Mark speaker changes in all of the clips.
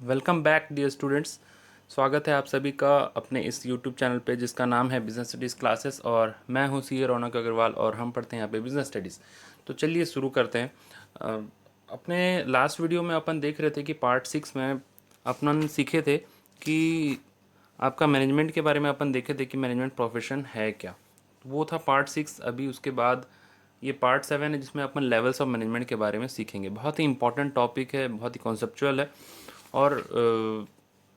Speaker 1: Welcome back dear students. स्वागत है आप सभी का अपने इस यूट्यूब चैनल पे जिसका नाम है बिजनेस स्टडीज़ क्लासेस। और मैं हूँ सी रौनक अग्रवाल और हम पढ़ते हैं यहाँ पे बिजनेस स्टडीज़। तो चलिए शुरू करते हैं। अपने लास्ट वीडियो में अपन देख रहे थे कि पार्ट 6 में अपन सीखे थे कि आपका मैनेजमेंट के बारे में अपन देखे थे कि मैनेजमेंट प्रोफेशन है क्या। वो था पार्ट 6। अभी उसके बाद ये पार्ट 7 है जिसमें अपन लेवल्स ऑफ मैनेजमेंट के बारे में सीखेंगे। बहुत ही इंपॉर्टेंट टॉपिक है, बहुत ही कॉन्सेप्चुअल है और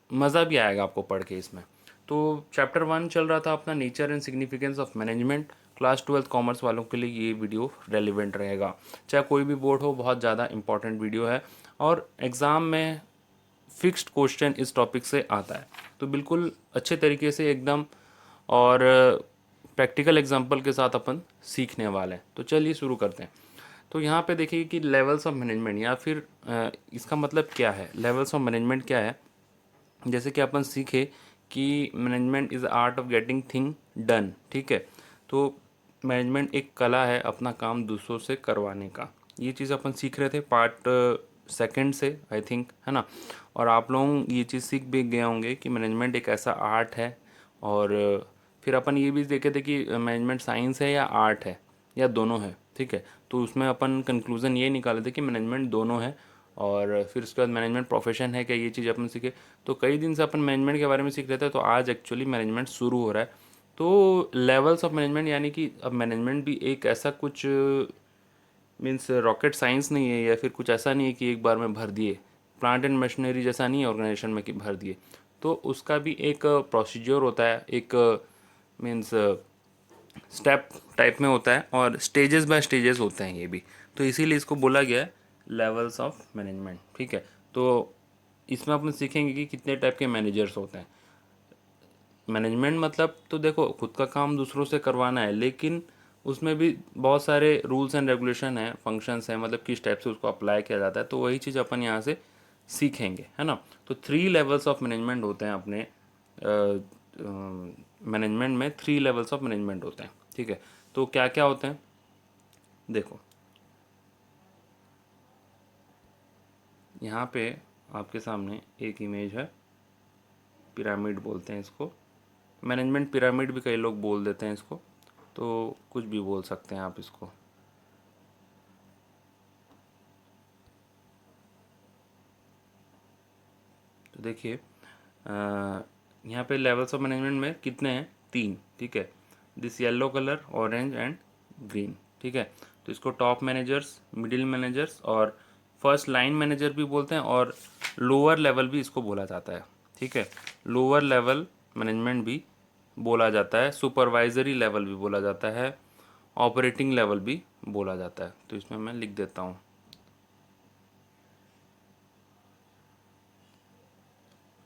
Speaker 1: मज़ा भी आएगा आपको पढ़ के इसमें। तो चैप्टर 1 चल रहा था अपना nature and significance of management. Class 12 commerce वालों के लिए ये वीडियो रेलिवेंट रहेगा, चाहे कोई भी बोर्ड हो। बहुत ज़्यादा इंपॉर्टेंट वीडियो है और एग्ज़ाम में फिक्स्ड क्वेश्चन इस टॉपिक से आता है, तो बिल्कुल अच्छे तरीके से एकदम और प्रैक्टिकल एग्जांपल के साथ अपन सीखने वाले हैं। तो चलिए शुरू करते हैं। तो यहाँ पे देखिए कि लेवल्स ऑफ मैनेजमेंट या फिर इसका मतलब क्या है, लेवल्स ऑफ मैनेजमेंट क्या है। जैसे कि अपन सीखे कि management is art of getting thing done. ठीक है, तो मैनेजमेंट एक कला है अपना काम दूसरों से करवाने का। ये चीज़ अपन सीख रहे थे पार्ट सेकंड से, आई थिंक, है ना। और आप लोग ये चीज़ सीख भी गए होंगे कि मैनेजमेंट एक ऐसा आर्ट है। और फिर अपन ये भी देखे थे कि मैनेजमेंट साइंस है या आर्ट है या दोनों है। ठीक है, तो उसमें अपन कंक्लूज़न ये निकाले थे कि मैनेजमेंट दोनों है। और फिर उसके बाद मैनेजमेंट प्रोफेशन है क्या, ये चीज़ अपन सीखे। तो कई दिन से अपन मैनेजमेंट के बारे में सीख रहे थे, तो आज एक्चुअली मैनेजमेंट शुरू हो रहा है। तो लेवल्स ऑफ मैनेजमेंट यानी कि अब मैनेजमेंट भी एक ऐसा कुछ मीन्स रॉकेट साइंस नहीं है या फिर कुछ ऐसा नहीं है कि एक बार में भर दिए। प्लांट एंड मशीनरी जैसा नहीं है ऑर्गेनाइजेशन में कि भर दिए। तो उसका भी एक प्रोसीजर होता है, एक मीन्स स्टेप टाइप में होता है और स्टेजेस बाय स्टेजेस होते हैं ये भी। तो इसीलिए इसको बोला गया है लेवल्स ऑफ मैनेजमेंट। ठीक है, तो इसमें अपन सीखेंगे कि कितने टाइप के मैनेजर्स होते हैं। मैनेजमेंट मतलब तो देखो खुद का काम दूसरों से करवाना है, लेकिन उसमें भी बहुत सारे रूल्स एंड रेगुलेशन हैं, फंक्शंस हैं, मतलब किस टाइप से उसको अप्लाई किया जाता है। तो वही चीज़ अपन यहाँ से सीखेंगे, है ना। तो 3 लेवल्स ऑफ मैनेजमेंट होते हैं अपने मैनेजमेंट में। 3 लेवल्स ऑफ मैनेजमेंट होते हैं। ठीक है, तो क्या क्या होते हैं देखो। यहाँ पे आपके सामने एक इमेज है, पिरामिड बोलते हैं इसको। मैनेजमेंट पिरामिड भी कई लोग बोल देते हैं इसको, तो कुछ भी बोल सकते हैं आप इसको। तो देखिए यहाँ पे लेवल्स ऑफ मैनेजमेंट में कितने हैं, 3। ठीक है, this yellow colour, orange and green. ठीक है, तो इसको टॉप मैनेजर्स, मिडिल मैनेजर्स और फर्स्ट लाइन मैनेजर भी बोलते हैं और लोअर लेवल भी इसको बोला जाता है। ठीक है, लोअर लेवल मैनेजमेंट भी बोला जाता है, सुपरवाइजरी लेवल भी बोला जाता है, ऑपरेटिंग लेवल भी बोला जाता है। तो इसमें मैं लिख देता हूँ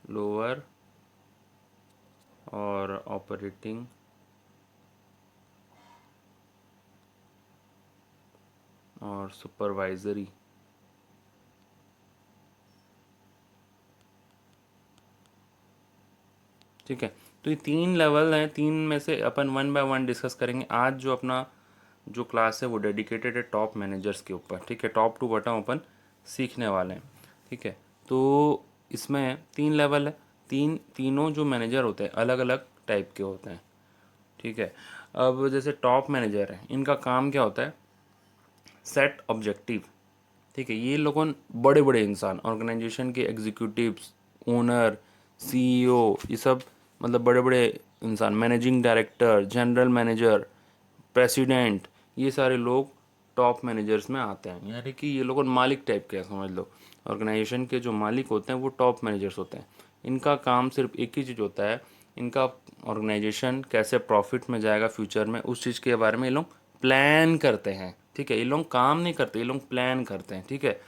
Speaker 1: लोअर और ऑपरेटिंग और सुपरवाइजरी। ठीक है, तो ये 3 लेवल हैं। 3 में से अपन वन बाय वन डिस्कस करेंगे। आज जो अपना जो क्लास है वो डेडिकेटेड है टॉप मैनेजर्स के ऊपर। ठीक है, टॉप टू बॉटम अपन सीखने वाले हैं। ठीक है, तो इसमें 3 लेवल है। तीनों जो मैनेजर होते हैं अलग अलग टाइप के होते हैं। ठीक है, अब जैसे टॉप मैनेजर है, इनका काम क्या होता है, सेट ऑब्जेक्टिव। ठीक है, ये लोगों बड़े बड़े इंसान, ऑर्गेनाइजेशन के एग्जीक्यूटिव्स, ओनर, सीईओ, ये सब मतलब बड़े बड़े इंसान, managing director, general manager, president, ये सारे लोग टॉप मैनेजर्स में आते हैं। यानी कि ये लोग मालिक टाइप के हैं, समझ लो। ऑर्गेनाइजेशन के जो मालिक होते हैं वो टॉप मैनेजर्स होते हैं। इनका काम सिर्फ एक ही चीज़ होता है, इनका ऑर्गेनाइजेशन कैसे प्रॉफिट में जाएगा फ्यूचर में, उस चीज़ के बारे में ये लोग प्लान करते हैं। ठीक है, ये लोग काम नहीं करते, ये लोग प्लान करते हैं। ठीक है,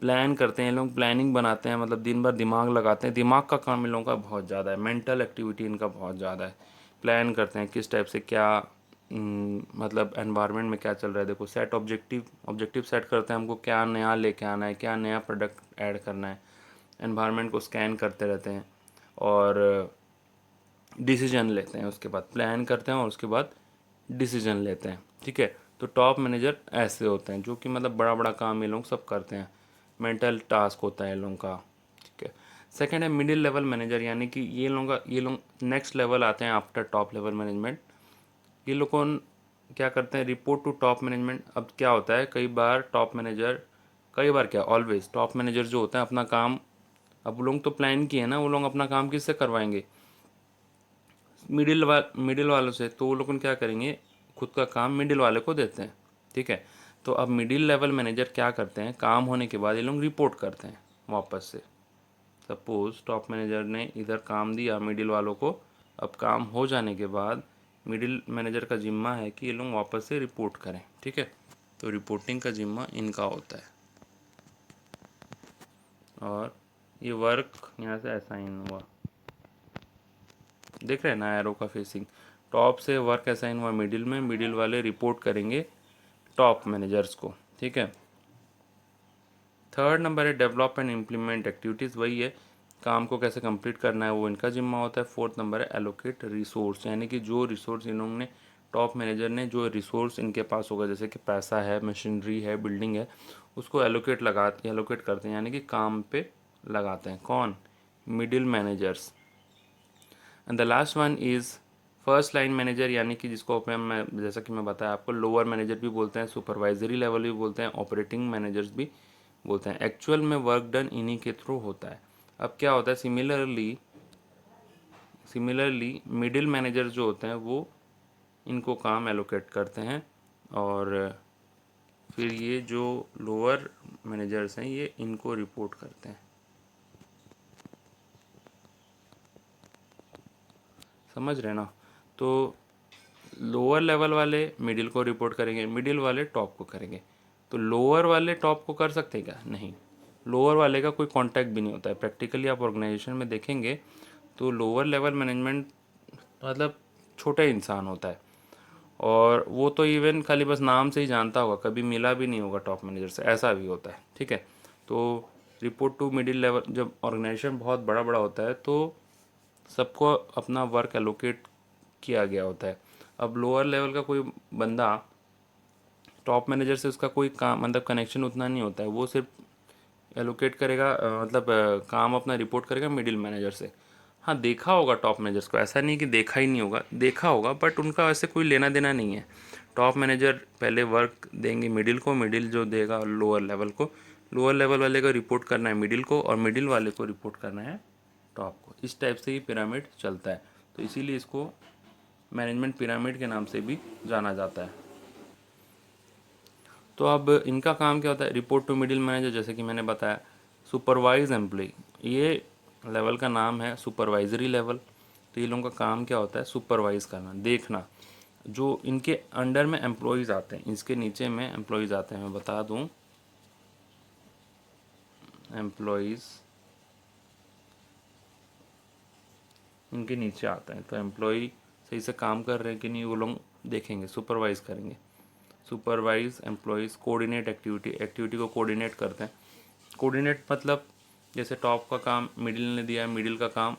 Speaker 1: प्लान करते हैं ये लोग, प्लानिंग बनाते हैं, मतलब दिन भर दिमाग लगाते हैं। दिमाग का काम इन लोगों का बहुत ज़्यादा है, मेंटल एक्टिविटी इनका बहुत ज़्यादा है। प्लान करते हैं किस टाइप से क्या मतलब एनवायरनमेंट में क्या चल रहा है। देखो, सेट ऑब्जेक्टिव सेट करते हैं, हमको क्या नया लेके आना है, क्या नया प्रोडक्ट ऐड करना है। एनवायरनमेंट को स्कैन करते रहते हैं और डिसीजन लेते हैं। उसके बाद प्लान करते हैं और उसके बाद डिसीजन लेते हैं। ठीक है, तो टॉप मैनेजर ऐसे होते हैं जो कि मतलब बड़ा बड़ा काम ये लोग सब करते हैं। मेंटल टास्क होता है इन लोगों का। ठीक है, सेकंड है मिडिल लेवल मैनेजर, यानी कि ये लोग नेक्स्ट लेवल आते हैं आफ्टर टॉप लेवल मैनेजमेंट। ये लोग कौन क्या करते हैं, रिपोर्ट टू टॉप मैनेजमेंट। अब क्या होता है, कई बार क्या ऑलवेज टॉप मैनेजर जो होते हैं अपना काम, अब वो लोग तो प्लान किए ना, वो लोग अपना काम किससे करवाएंगे, मिडिल वालों से। तो वो लोग क्या करेंगे, खुद का काम मिडिल वाले को देते हैं, ठीक है। तो अब मिडिल लेवल मैनेजर क्या करते हैं, काम होने के बाद ये लोग रिपोर्ट करते हैं वापस से। सपोज टॉप मैनेजर ने इधर काम दिया मिडिल वालों को, अब काम हो जाने के बाद मिडिल मैनेजर का जिम्मा है कि ये लोग वापस से रिपोर्ट करें, ठीक है। तो रिपोर्टिंग का जिम्मा इनका होता है। और ये वर्क यहाँ से असाइन हुआ, देख रहे हैं ना एरो का फेसिंग, टॉप से वर्क असाइन हुआ मिडिल में, मिडिल वाले रिपोर्ट करेंगे टॉप मैनेजर्स को, ठीक है। थर्ड नंबर है डेवलप एंड इम्प्लीमेंट एक्टिविटीज़, वही है काम को कैसे कंप्लीट करना है वो इनका जिम्मा होता है। फोर्थ नंबर है एलोकेट रिसोर्स, यानी कि जो रिसोर्स इन्होंने टॉप मैनेजर ने जो रिसोर्स इनके पास होगा, जैसे कि पैसा है, मशीनरी है, बिल्डिंग है, उसको एलोकेट करते हैं, यानी कि काम पे लगाते हैं। कौन, middle managers. And the last one is first line manager, यानी कि जिसको मैं जैसा कि मैं बताया आपको लोअर मैनेजर भी बोलते हैं, सुपरवाइजरी लेवल भी बोलते हैं, ऑपरेटिंग मैनेजर्स भी बोलते हैं। एक्चुअल में वर्क डन इन्हीं के थ्रू होता है। अब क्या होता है, सिमिलरली मिडिल मैनेजर जो होते हैं वो इनको काम एलोकेट करते हैं, और फिर ये जो लोअर मैनेजर्स हैं ये इनको रिपोर्ट करते हैं। समझ रहे ना। तो लोअर लेवल वाले मिडिल को रिपोर्ट करेंगे, मिडिल वाले टॉप को करेंगे। तो लोअर वाले टॉप को कर सकते हैं क्या, नहीं, लोअर वाले का कोई कांटेक्ट भी नहीं होता है। प्रैक्टिकली आप ऑर्गेनाइजेशन में देखेंगे तो लोअर लेवल मैनेजमेंट मतलब छोटा इंसान होता है, और वो तो इवन खाली बस नाम से ही जानता होगा, कभी मिला भी नहीं होगा टॉप मैनेजर से, ऐसा भी होता है, ठीक है। तो रिपोर्ट टू मिडिल लेवल, जब ऑर्गेनाइजेशन बहुत बड़ा बड़ा होता है तो सबको अपना वर्क एलोकेट किया गया होता है। अब लोअर लेवल का कोई बंदा टॉप मैनेजर से उसका कोई काम मतलब कनेक्शन उतना नहीं होता है, वो सिर्फ एलोकेट करेगा, काम अपना रिपोर्ट करेगा मिडिल मैनेजर से। हाँ देखा होगा टॉप मैनेजर्स को, ऐसा नहीं कि देखा ही नहीं होगा, देखा होगा, बट उनका वैसे कोई लेना देना नहीं है। टॉप मैनेजर पहले वर्क देंगे मिडिल को, मिडिल जो देगा लोअर लेवल को, लोअर लेवल वाले को रिपोर्ट करना है मिडिल को, और मिडिल वाले को रिपोर्ट करना है टॉप को। इस टाइप से ही पिरामिड चलता है, तो इसीलिए इसको मैनेजमेंट पिरामिड के नाम से भी जाना जाता है। तो अब इनका काम क्या होता है, रिपोर्ट टू मिडिल मैनेजर, जैसे कि मैंने बताया। सुपरवाइज एम्प्लॉय, ये लेवल का नाम है सुपरवाइजरी लेवल। तो ये लोगों का काम क्या होता है, सुपरवाइज करना, देखना। जो इनके अंडर में एम्प्लॉयज़ आते हैं, इसके नीचे में एम्प्लॉयज़ आते हैं, मैं बता दूं, एम्प्लॉयज़ इनके नीचे आते हैं। तो एम्प्लॉय सही से काम कर रहे हैं कि नहीं वो लोग देखेंगे, सुपरवाइज करेंगे। सुपरवाइज एम्प्लॉयज़, कोऑर्डिनेट एक्टिविटी को कोऑर्डिनेट करते हैं। कोऑर्डिनेट मतलब जैसे टॉप का काम मिडिल ने दिया, मिडिल का काम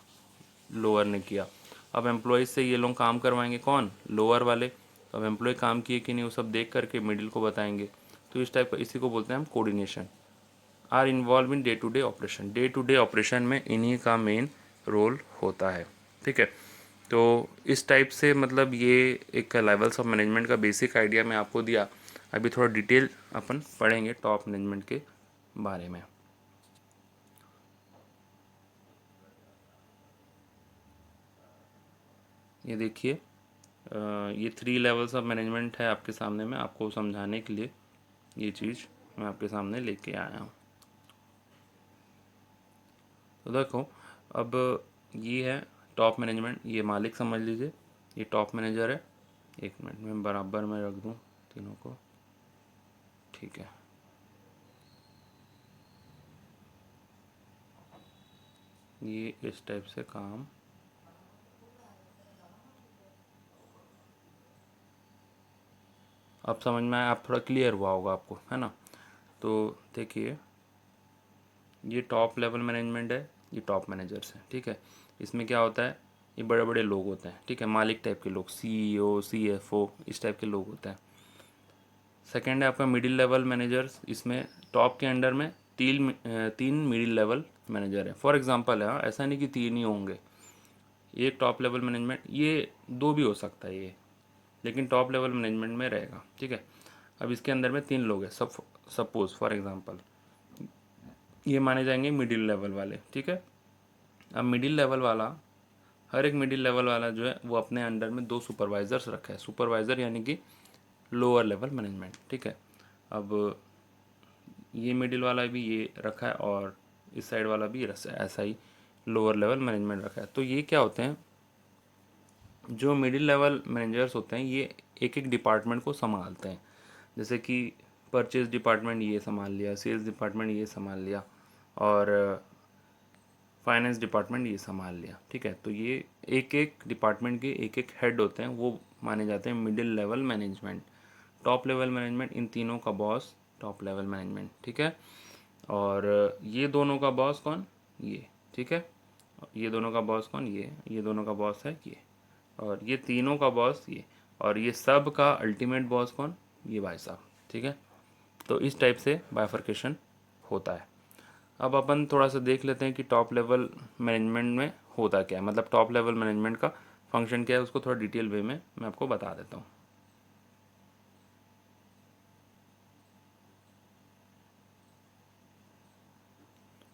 Speaker 1: लोअर ने किया, अब एम्प्लॉयज़ से ये लोग काम करवाएंगे, कौन, लोअर वाले। अब एम्प्लॉय काम किए कि नहीं वो सब देख करके मिडिल को बताएंगे। तो इस टाइप का, इसी को बोलते हैं हम coordination. Are involved in day to day operation, day to day operation में इन्हीं का मेन रोल होता है, ठीक है। तो इस टाइप से मतलब ये एक लेवल्स ऑफ मैनेजमेंट का बेसिक आइडिया मैं आपको दिया। अभी थोड़ा डिटेल अपन पढ़ेंगे टॉप मैनेजमेंट के बारे में। ये देखिए, ये 3 लेवल्स ऑफ मैनेजमेंट है आपके सामने में, आपको समझाने के लिए ये चीज़ मैं आपके सामने लेके आया हूँ। तो देखो, अब ये है टॉप मैनेजमेंट, ये मालिक समझ लीजिए, ये टॉप मैनेजर है। एक मिनट में बराबर में रख दूँ तीनों को, ठीक है। ये इस टाइप से काम अब समझ में आया, आप थोड़ा क्लियर हुआ होगा आपको, है ना। तो देखिए, ये टॉप लेवल मैनेजमेंट है, ये टॉप मैनेजर्स हैं, ठीक है। इसमें क्या होता है, ये बड़े बड़े लोग होते हैं, ठीक है, मालिक टाइप के लोग, सीईओ, सीएफओ, इस टाइप के लोग होते हैं। सेकेंड है आपका मिडिल लेवल मैनेजर्स, इसमें टॉप के अंडर में तीन मिडिल लेवल मैनेजर हैं। फॉर एग्जांपल है, ऐसा नहीं कि तीन ही होंगे, एक टॉप लेवल मैनेजमेंट, ये दो भी हो सकता है ये, लेकिन टॉप लेवल मैनेजमेंट में रहेगा, ठीक है। अब इसके अंदर में तीन लोग हैं, सपोज फॉर एग्जांपल ये माने जाएंगे मिडिल लेवल वाले, ठीक है। अब मिडिल लेवल वाला, हर एक मिडिल लेवल वाला जो है वो अपने अंडर में दो सुपरवाइजर्स रखा है, सुपरवाइज़र यानी कि लोअर लेवल मैनेजमेंट, ठीक है। अब ये मिडिल वाला भी ये रखा है और इस साइड वाला भी ऐसा ही लोअर लेवल मैनेजमेंट रखा है। तो ये क्या होते हैं, जो मिडिल लेवल मैनेजर्स होते हैं ये एक एक डिपार्टमेंट को संभालते हैं। जैसे कि परचेज डिपार्टमेंट ये संभाल लिया, सेल्स डिपार्टमेंट ये संभाल लिया, और फाइनेंस डिपार्टमेंट ये संभाल लिया, ठीक है। तो ये एक एक डिपार्टमेंट के एक एक हेड होते हैं, वो माने जाते हैं middle level management. Top level management, इन तीनों का बॉस टॉप लेवल मैनेजमेंट, ठीक है। और ये दोनों का बॉस कौन, ये, ठीक है। ये दोनों का बॉस कौन, ये दोनों का बॉस है ये, और ये तीनों का बॉस ये, और ये सब का अल्टीमेट बॉस कौन, ये भाई साहब, ठीक है। तो इस टाइप से बाइफर्केशन होता है। अब अपन थोड़ा सा देख लेते हैं कि टॉप लेवल मैनेजमेंट में होता क्या है, मतलब टॉप लेवल मैनेजमेंट का फंक्शन क्या है, उसको थोड़ा डिटेल वे में मैं आपको बता देता हूँ।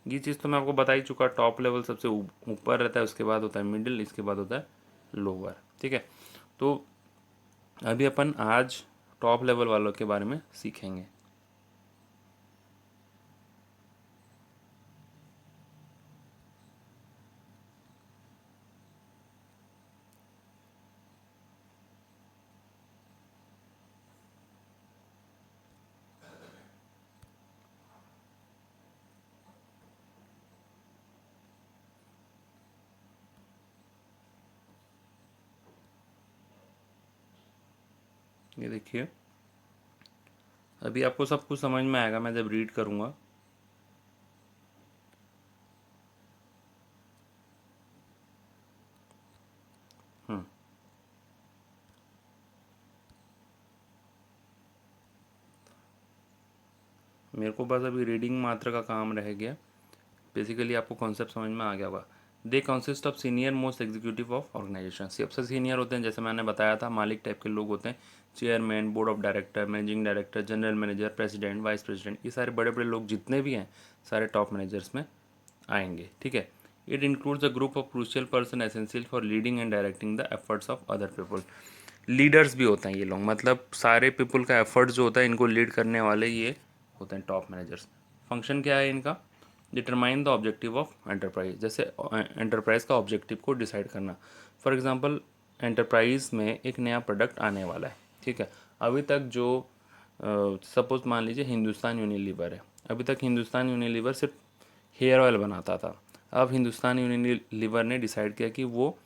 Speaker 1: ये चीज़ तो मैं आपको बता ही चुका, टॉप लेवल सबसे ऊपर रहता है, उसके बाद होता है मिडिल, इसके बाद होता है लोअर, ठीक है। तो अभी अपन आज टॉप लेवल वालों के बारे में सीखेंगे। ये देखिए, अभी आपको सब कुछ समझ में आएगा मैं जब रीड करूँगा। मेरे को बस अभी रीडिंग मात्र का काम रह गया। बेसिकली आपको कॉन्सेप्ट समझ में आ गया होगा। They consist of senior most executive of organisation, सबसे सीनियर होते हैं, जैसे मैंने बताया था मालिक टाइप के लोग होते हैं, chairman, board of director, managing director, general manager, president, vice president, ये सारे बड़े बड़े लोग जितने भी हैं सारे टॉप मैनेजर्स में आएंगे, ठीक है। It includes a group of crucial person essential for leading and directing the efforts of other people. Leaders भी होते हैं ये लोग, मतलब सारे पीपल का एफर्ट जो होता है इनको लीड करने वाले ये होते हैं टॉप मैनेजर्स। फंक्शन क्या है इनका, determine the objective of enterprise, जैसे एंटरप्राइज का ऑब्जेक्टिव को डिसाइड करना। फॉर एग्जांपल एंटरप्राइज में एक नया प्रोडक्ट आने वाला है, ठीक है। अभी तक जो सपोज मान लीजिए हिंदुस्तान यूनिलीवर है, अभी तक हिंदुस्तान यूनिलीवर सिर्फ हेयर ऑयल बनाता था। अब हिंदुस्तान यूनिलीवर ने डिसाइड किया कि वो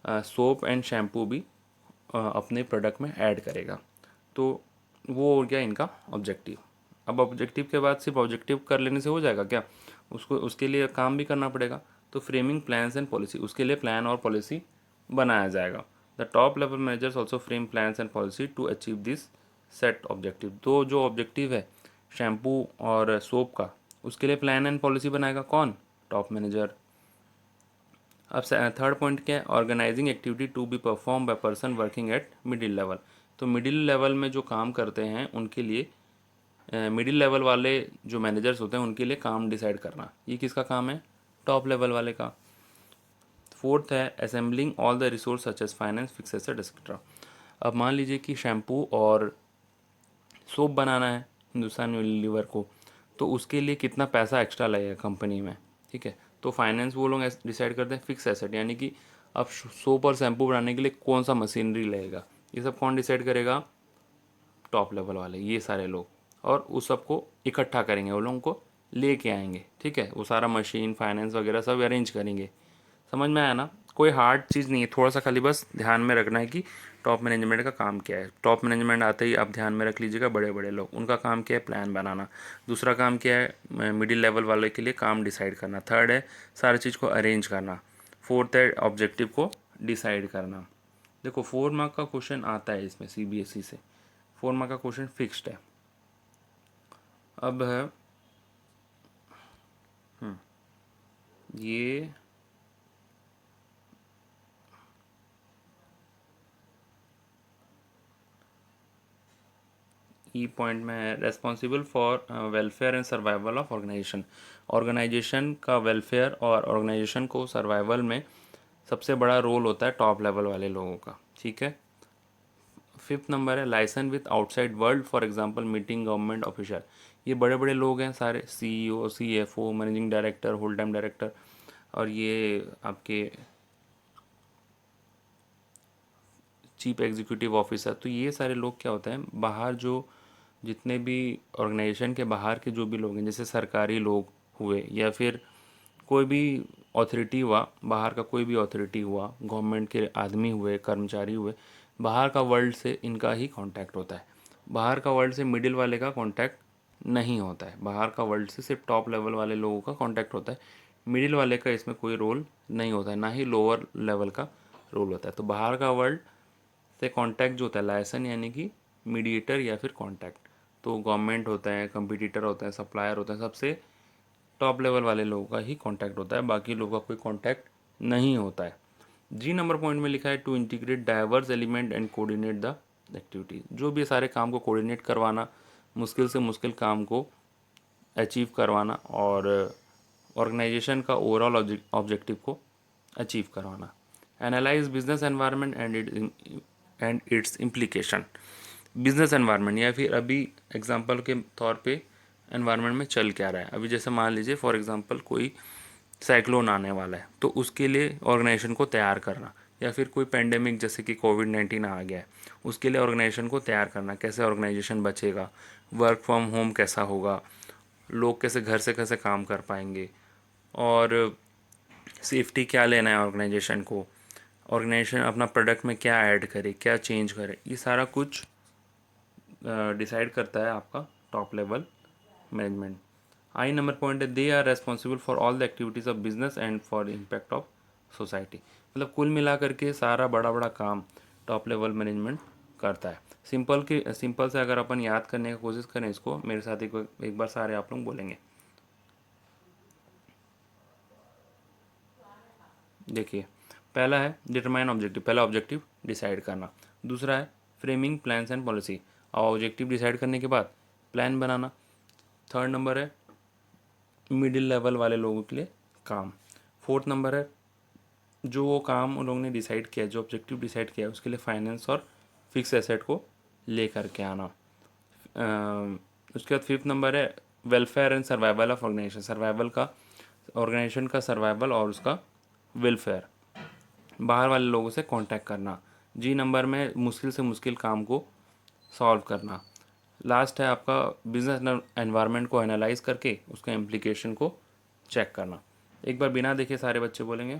Speaker 1: सोप एंड शैम्पू भी अपने प्रोडक्ट में ऐड करेगा। तो वो हो गया इनका ऑब्जेक्टिव। अब ऑब्जेक्टिव के बाद सिर्फ ऑब्जेक्टिव कर लेने से हो जाएगा क्या, उसको उसके लिए काम भी करना पड़ेगा। तो फ्रेमिंग प्लान्स एंड पॉलिसी, उसके लिए प्लान और पॉलिसी बनाया जाएगा। The top level managers also frame plans and policy to achieve this set objective. तो जो ऑब्जेक्टिव है शैम्पू और सोप का, उसके लिए प्लान एंड पॉलिसी बनाएगा कौन, टॉप मैनेजर। अब थर्ड पॉइंट क्या है, organising activity to be perform by person working at middle level. तो मिडिल लेवल में जो काम करते हैं उनके लिए मिडिल लेवल वाले जो मैनेजर्स होते हैं उनके लिए काम डिसाइड करना, ये किसका काम है, टॉप लेवल वाले का। फोर्थ है assembling all the resource such as finance, fix asset etcetera. अब मान लीजिए कि शैम्पू और सोप बनाना है हिंदुस्तान यूनिलीवर को, तो उसके लिए कितना पैसा एक्स्ट्रा लगेगा कंपनी में, ठीक है। तो फाइनेंस वो लोग डिसाइड करते हैं, फिक्स एसेट यानी कि अब सोप और शैम्पू बनाने के लिए कौन सा मशीनरी लगेगा, ये सब कौन डिसाइड करेगा, टॉप लेवल वाले, ये सारे लोग। और उस सबको इकट्ठा करेंगे, वो लोगों को लेके आएंगे, ठीक है। वो सारा मशीन फाइनेंस वगैरह सब अरेंज करेंगे। समझ में आया ना, कोई हार्ड चीज़ नहीं है, थोड़ा सा खाली बस ध्यान में रखना है कि टॉप मैनेजमेंट का काम क्या है। टॉप मैनेजमेंट आते ही आप ध्यान में रख लीजिएगा, बड़े बड़े लोग, उनका काम क्या है, प्लान बनाना। दूसरा काम क्या है, मिडिल लेवल वाले के लिए काम डिसाइड करना। थर्ड है सारी चीज़ को अरेंज करना। फोर्थ है ऑब्जेक्टिव को डिसाइड करना। देखो 4 मार्क का क्वेश्चन आता है इसमें सीबीएसई से, 4 मार्क का क्वेश्चन फिक्स्ड है। अब है ये ई पॉइंट में है, responsible for welfare and survival of organisation. Organisation का वेलफेयर और ऑर्गेनाइजेशन को सर्वाइवल में सबसे बड़ा रोल होता है टॉप लेवल वाले लोगों का, ठीक है। फिफ्थ नंबर है licence with outside world, for example meeting government official. ये बड़े बड़े लोग हैं सारे, CEO, CFO, managing director, whole time director, और ये आपके चीफ एग्जीक्यूटिव ऑफिसर। तो ये सारे लोग क्या होते हैं, बाहर जो जितने भी ऑर्गेनाइजेशन के बाहर के जो भी लोग हैं, जैसे सरकारी लोग हुए या फिर कोई भी अथॉरिटी हुआ, बाहर का कोई भी अथॉरिटी हुआ, गवर्नमेंट के आदमी हुए, कर्मचारी हुए, बाहर का वर्ल्ड से इनका ही कांटेक्ट होता है। बाहर का वर्ल्ड से मिडिल वाले का कांटेक्ट नहीं होता है। बाहर का वर्ल्ड से सिर्फ टॉप लेवल वाले लोगों का कांटेक्ट होता है। मिडिल वाले का इसमें कोई रोल नहीं होता है, ना ही लोअर लेवल का रोल होता है। तो बाहर का वर्ल्ड से कांटेक्ट जो होता है, लाइसन यानी कि मीडिएटर या फिर कांटेक्ट, तो गवर्नमेंट होता है, कंपटीटर होता है, सप्लायर होता है, सबसे टॉप लेवल वाले लोगों का ही कांटेक्ट होता है, बाकी लोगों का कोई कांटेक्ट नहीं होता है। जी नंबर पॉइंट में लिखा है to integrate diverse element and coordinate the activity. जो भी सारे काम को कोऑर्डिनेट करवाना, मुश्किल से मुश्किल काम को अचीव करवाना और ऑर्गेनाइजेशन का ओवरऑल ऑब्जेक्टिव को अचीव करवाना। Analyse business environment and it's implication. Business environment या फिर अभी एग्जांपल के तौर पे एनवायरनमेंट में चल क्या रहा है। अभी जैसे मान लीजिए फॉर एग्जांपल कोई साइक्लोन आने वाला है, तो उसके लिए ऑर्गेनाइजेशन को तैयार करना, या फिर कोई पेंडेमिक जैसे कि कोविड-19 आ गया है, उसके लिए ऑर्गेनाइजेशन को तैयार करना, कैसे ऑर्गेनाइजेशन बचेगा, वर्क फ्रॉम होम कैसा होगा, लोग कैसे घर से कैसे काम कर पाएंगे, और सेफ्टी क्या लेना है ऑर्गेनाइजेशन को, ऑर्गेनाइजेशन अपना प्रोडक्ट में क्या ऐड करे, क्या चेंज करे, ये सारा कुछ डिसाइड करता है आपका top level management. I number point है they are responsible for all the activities of business and for impact of society. मतलब कुल मिला करके सारा बड़ा बड़ा काम टॉप लेवल मैनेजमेंट करता है। सिंपल से अगर अपन याद करने की कोशिश करें इसको, मेरे साथ एक बार सारे आप लोग बोलेंगे। देखिए, पहला है डिटरमाइन ऑब्जेक्टिव, पहला ऑब्जेक्टिव डिसाइड करना। दूसरा है फ्रेमिंग प्लान्स एंड पॉलिसी, और ऑब्जेक्टिव डिसाइड करने के बाद प्लान बनाना। थर्ड नंबर है मिडिल लेवल वाले लोगों के लिए काम। फोर्थ नंबर है जो वो काम उन लोगों ने डिसाइड किया, जो ऑब्जेक्टिव डिसाइड किया है, उसके लिए फाइनेंस और फिक्स एसेट को ले करके आना। उसके बाद फिफ्थ नंबर है welfare and survival of organisation, survival का, ऑर्गेनाइजेशन का सर्वाइवल और उसका वेलफेयर, बाहर वाले लोगों से कांटेक्ट करना। जी नंबर में मुश्किल से मुश्किल काम को सॉल्व करना। लास्ट है आपका बिजनेस एनवायरनमेंट को एनालाइज करके उसका इम्प्लीकेशन को चेक करना। एक बार बिना देखे सारे बच्चे बोलेंगे।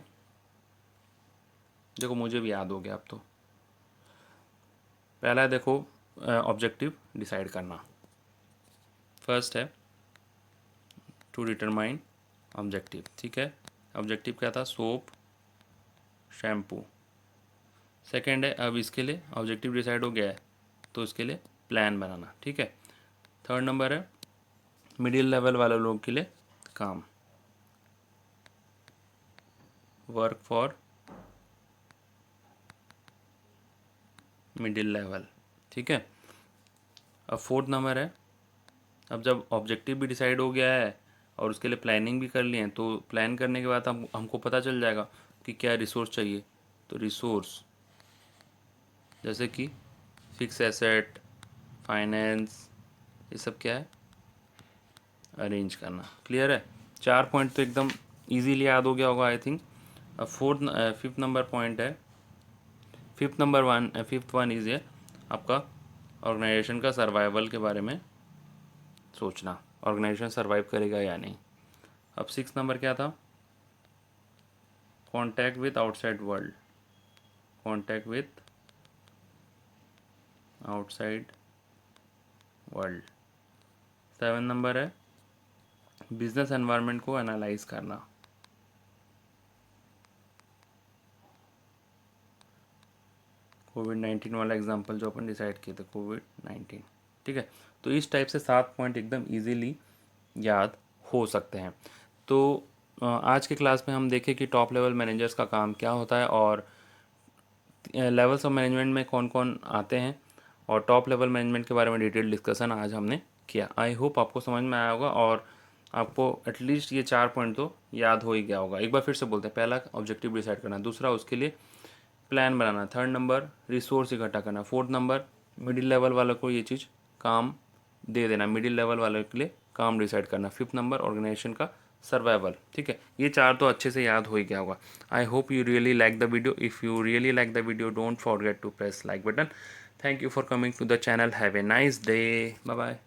Speaker 1: देखो मुझे भी याद हो गया अब तो। पहला है देखो ऑब्जेक्टिव डिसाइड करना। फर्स्ट है टू डिटरमाइन ऑब्जेक्टिव, ठीक है। ऑब्जेक्टिव क्या था, सोप, शैम्पू। सेकेंड है अब इसके लिए ऑब्जेक्टिव डिसाइड हो गया है तो इसके लिए प्लान बनाना, ठीक है। थर्ड नंबर है मिडिल लेवल वाले लोगों के लिए काम, वर्क फॉर मिडिल लेवल, ठीक है। अब फोर्थ नंबर है अब जब ऑब्जेक्टिव भी डिसाइड हो गया है और उसके लिए प्लानिंग भी कर लिए हैं, तो प्लान करने के बाद हमको पता चल जाएगा कि क्या रिसोर्स चाहिए। तो रिसोर्स जैसे कि फिक्स एसेट, फाइनेंस, ये सब क्या है, अरेंज करना। क्लियर है, चार पॉइंट तो एकदम इजीली याद हो गया होगा आई थिंक। अब फिफ्थ नंबर पॉइंट है, फिफ्थ वन इज ये आपका ऑर्गेनाइजेशन का सर्वाइवल के बारे में सोचना, ऑर्गेनाइजेशन सर्वाइव करेगा या नहीं। अब सिक्स नंबर क्या था, contact with outside world, contact with outside world. Seven number है बिजनेस एनवायरनमेंट को एनालाइज करना। कोविड-19 वाला एग्जांपल जो अपन डिसाइड किए थे, कोविड-19, ठीक है। तो इस टाइप से 7 पॉइंट एकदम इजीली याद हो सकते हैं। तो आज के क्लास में हम देखें कि टॉप लेवल मैनेजर्स का काम क्या होता है और लेवल्स ऑफ मैनेजमेंट में कौन कौन आते हैं और टॉप लेवल मैनेजमेंट के बारे में डिटेल डिस्कशन आज हमने किया। आई होप आपको समझ में आया होगा और आपको एटलीस्ट ये 4 पॉइंट तो याद हो ही गया होगा। एक बार फिर से बोलते हैं, पहला ऑब्जेक्टिव डिसाइड करना, दूसरा उसके लिए प्लान बनाना, थर्ड नंबर रिसोर्स इकट्ठा करना, फोर्थ नंबर मिडिल लेवल वालों को ये चीज़ काम दे देना, मिडिल लेवल वालों के लिए काम डिसाइड करना, फिफ्थ नंबर ऑर्गेनाइजेशन का सर्वाइवल। ठीक है, ये 4 तो अच्छे से याद हो ही गया होगा। I hope you really like the video. If you really like the video, don't forget to press like button. Thank you for coming to the channel. Have a nice day. Bye bye.